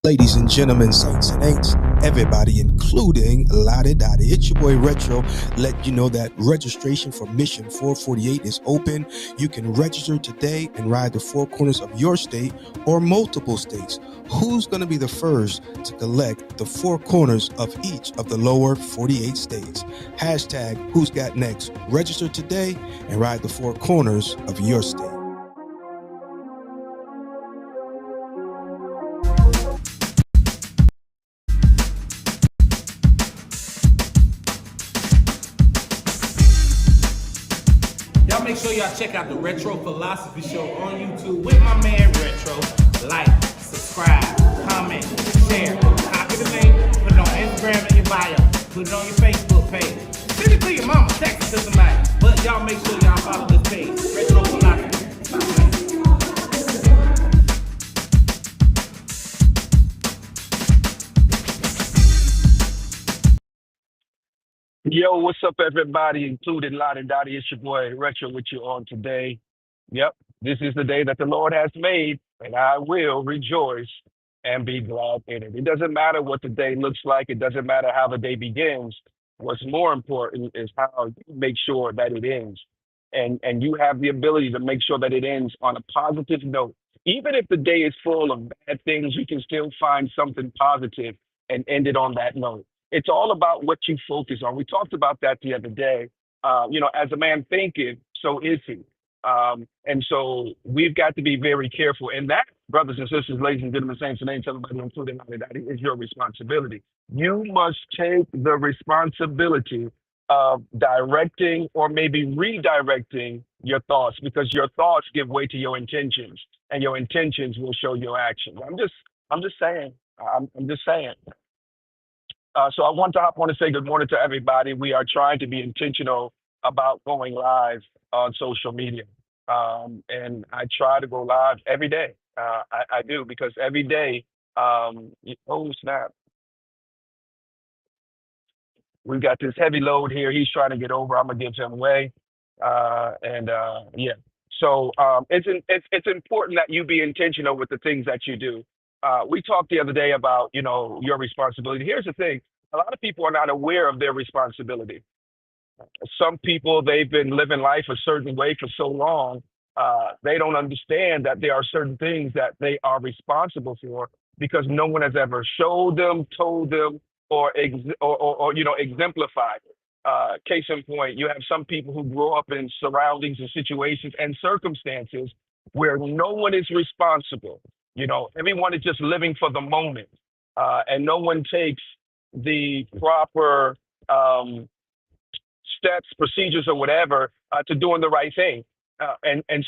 Ladies and gentlemen, saints and ain'ts, everybody, including Lottie Dottie. It's your boy Retro. Let you know that registration for Mission 448 is open. You can register today and ride the four corners of your state or multiple states. Who's going to be the first to collect the four corners of each of the lower 48 states? Hashtag Who's Got Next. Register today and ride the four corners of your state. Y'all make sure y'all check out the Retro Philosophy Show on YouTube with my man Retro. Like, subscribe, comment, share, copy the link, put it on Instagram in your bio, put it on your Facebook page. Send it to your mama, text it to somebody. But y'all make sure y'all follow this page, Retro Philosophy. Yo, what's up, everybody, including Lottie Dottie? It's your boy Retro with you on today. Yep, this is the day that the Lord has made, and I will rejoice and be glad in it. It doesn't matter what the day looks like. It doesn't matter how the day begins. What's more important is how you make sure that it ends. And you have the ability to make sure that it ends on a positive note. Even if the day is full of bad things, you can still find something positive and end it on that note. It's all about what you focus on. We talked about that the other day. As a man thinketh, so is he. And so we've got to be very careful. And that, brothers and sisters, ladies and gentlemen, saints and ain'ts, everybody, including that, is your responsibility. You must take the responsibility of directing or maybe redirecting your thoughts, because your thoughts give way to your intentions, and your intentions will show your actions. I'm just saying. I'm just saying. So I want to hop on and say good morning to everybody. We are trying to be intentional about going live on social media. And I try to go live every day. I do, because every day, oh snap, we've got this heavy load here. He's trying to get over. I'm going to give him away. Yeah. So it's important that you be intentional with the things that you do. We talked the other day about, your responsibility. Here's the thing. A lot of people are not aware of their responsibility. Some people, they've been living life a certain way for so long, they don't understand that there are certain things that they are responsible for, because no one has ever showed them, told them, or exemplified it. Case in point, you have some people who grow up in surroundings and situations and circumstances where no one is responsible. Everyone is just living for the moment, and no one takes the proper steps, procedures, or whatever to doing the right thing.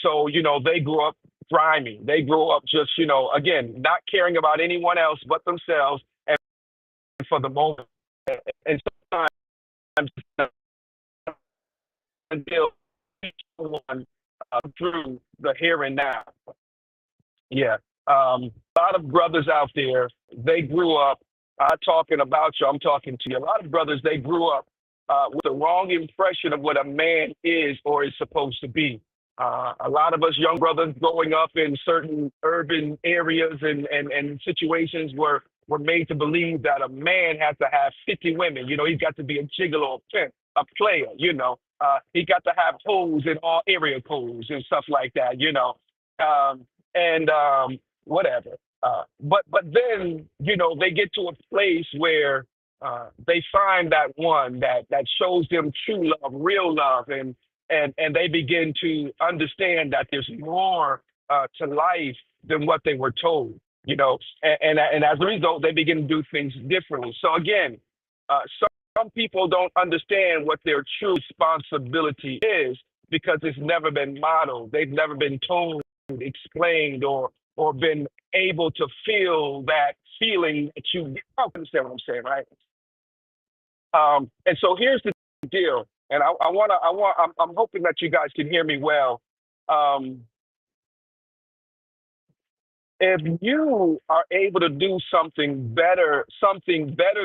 So they grew up grimy. They grew up just again, not caring about anyone else but themselves and for the moment. And sometimes until someone through the here and now. Yeah. A lot of brothers out there, they grew up, I'm talking about you, I'm talking to you. A lot of brothers, they grew up with the wrong impression of what a man is or is supposed to be. A lot of us young brothers growing up in certain urban areas and situations were made to believe that a man has to have 50 women. He's got to be a gigolo, a pimp, a player, he got to have hoes in all area codes and stuff like that, whatever. But then, they get to a place where they find that one that shows them true love, real love, and they begin to understand that there's more to life than what they were told, and as a result, they begin to do things differently. So again, some people don't understand what their true responsibility is, because it's never been modeled. They've never been told, explained, or been able to feel that feeling that you understand what I'm saying, right? And so here's the deal, and I'm hoping that you guys can hear me well. If you are able to do something better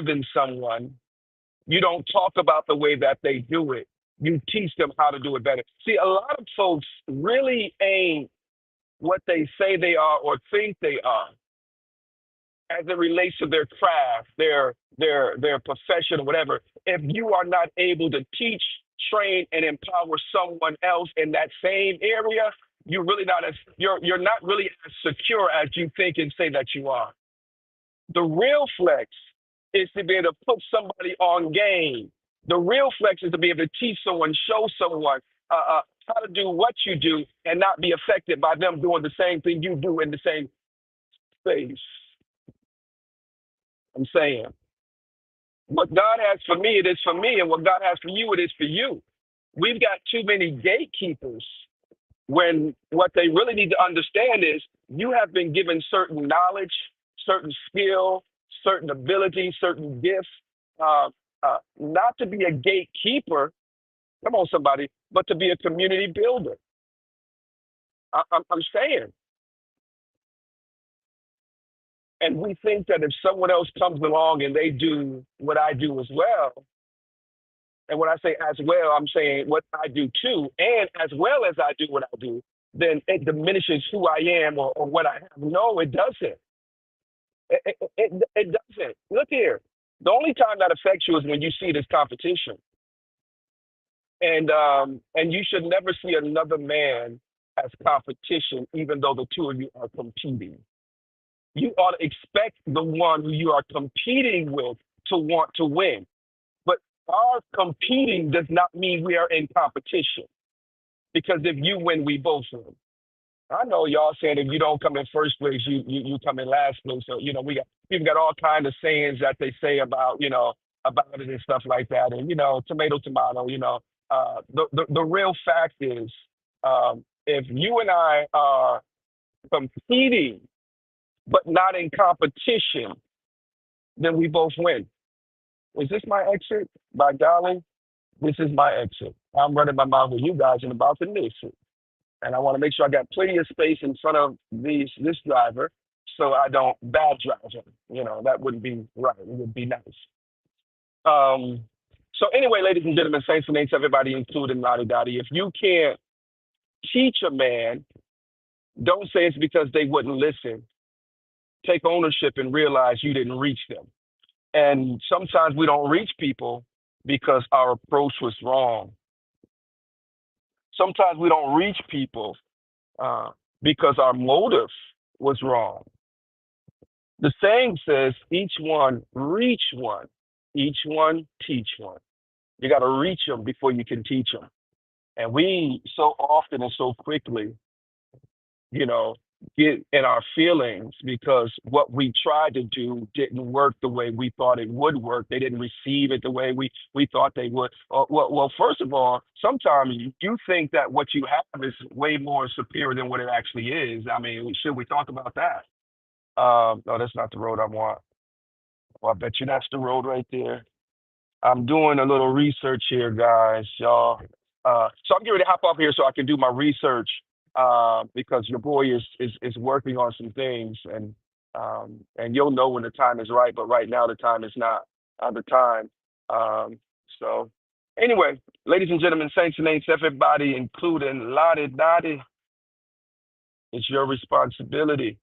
than someone, you don't talk about the way that they do it. You teach them how to do it better. See, a lot of folks really ain't what they say they are or think they are. as it relates to their craft, their profession or whatever, if you are not able to teach, train, and empower someone else in that same area, you're not really as secure as you think and say that you are. The real flex is to be able to put somebody on game. The real flex is to be able to teach someone, show someone how to do what you do and not be affected by them doing the same thing you do in the same space. I'm saying what God has for me, it is for me, and what God has for you, it is for you. We've got too many gatekeepers when what they really need to understand is you have been given certain knowledge, certain skill, certain ability, certain gifts, not to be a gatekeeper, come on, somebody, but to be a community builder. I'm saying. And we think that if someone else comes along and they do what I do as well, and when I say as well, I'm saying what I do too, and as well as I do what I do, then it diminishes who I am or what I have. No, it doesn't. It doesn't. Look here. The only time that affects you is when you see this competition. And you should never see another man as competition, even though the two of you are competing. You ought to expect the one who you are competing with to want to win. But our competing does not mean we are in competition. Because if you win, we both win. I know y'all saying if you don't come in first place, you come in last place. So, we've got all kinds of sayings that they say about it and stuff like that. And, tomato, tomato, the real fact is, if you and I are competing, but not in competition, then we both win. Is this my exit? By golly, this is my exit. I'm running my mouth with you guys and about to miss it. And I want to make sure I got plenty of space in front of this driver so I don't bad drive him. That wouldn't be right. It would be nice. So anyway, ladies and gentlemen, saints and ain'ts, everybody, including Lottie Dottie, if you can't teach a man, don't say it's because they wouldn't listen. Take ownership and realize you didn't reach them. And sometimes we don't reach people because our approach was wrong. Sometimes we don't reach people because our motive was wrong. The saying says, each one reach one, each one teach one. You got to reach them before you can teach them. And we so often and so quickly, get in our feelings because what we tried to do didn't work the way we thought it would work. They didn't receive it the way we thought they would. Well, first of all, sometimes you think that what you have is way more superior than what it actually is. I mean, should we talk about that? No, that's not the road I want. Well, I bet you that's the road right there. I'm doing a little research here, guys, y'all. So I'm getting ready to hop off here so I can do my research. Because your boy is working on some things, and you'll know when the time is right. But right now, the time is not the time. So anyway, ladies and gentlemen, saints and ain'ts, everybody, including Lottie Dottie, it's your responsibility.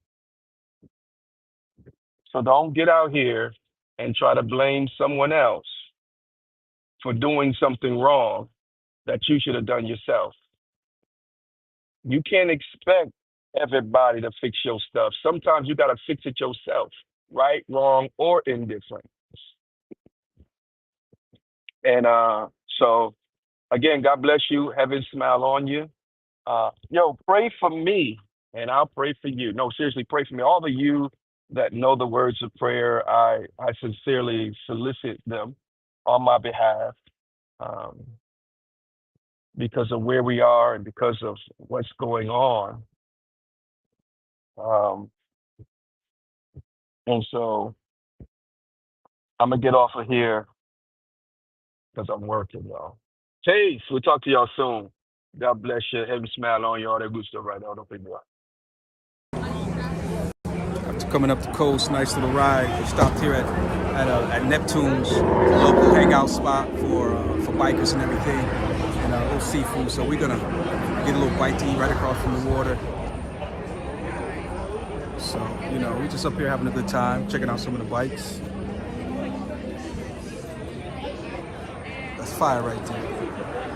So don't get out here and try to blame someone else for doing something wrong that you should have done yourself. You can't expect everybody to fix your stuff. Sometimes you got to fix it yourself, right, wrong, or indifferent. And so, again, God bless you. Heaven smile on you. Pray for me, and I'll pray for you. No, seriously, pray for me. All of you that know the words of prayer, I sincerely solicit them on my behalf. Because of where we are and because of what's going on. And so I'm going to get off of here because I'm working, y'all. Chase, we'll talk to y'all soon. God bless you. Heaven smile on you. All that good stuff right now. Don't forget. After coming up the coast, nice little ride. We stopped here at Neptune's, local hangout spot for bikers and everything. And a little seafood, so we're gonna get a little bite to eat right across from the water. So, you know, we just up here having a good time, checking out some of the bikes. That's fire right there.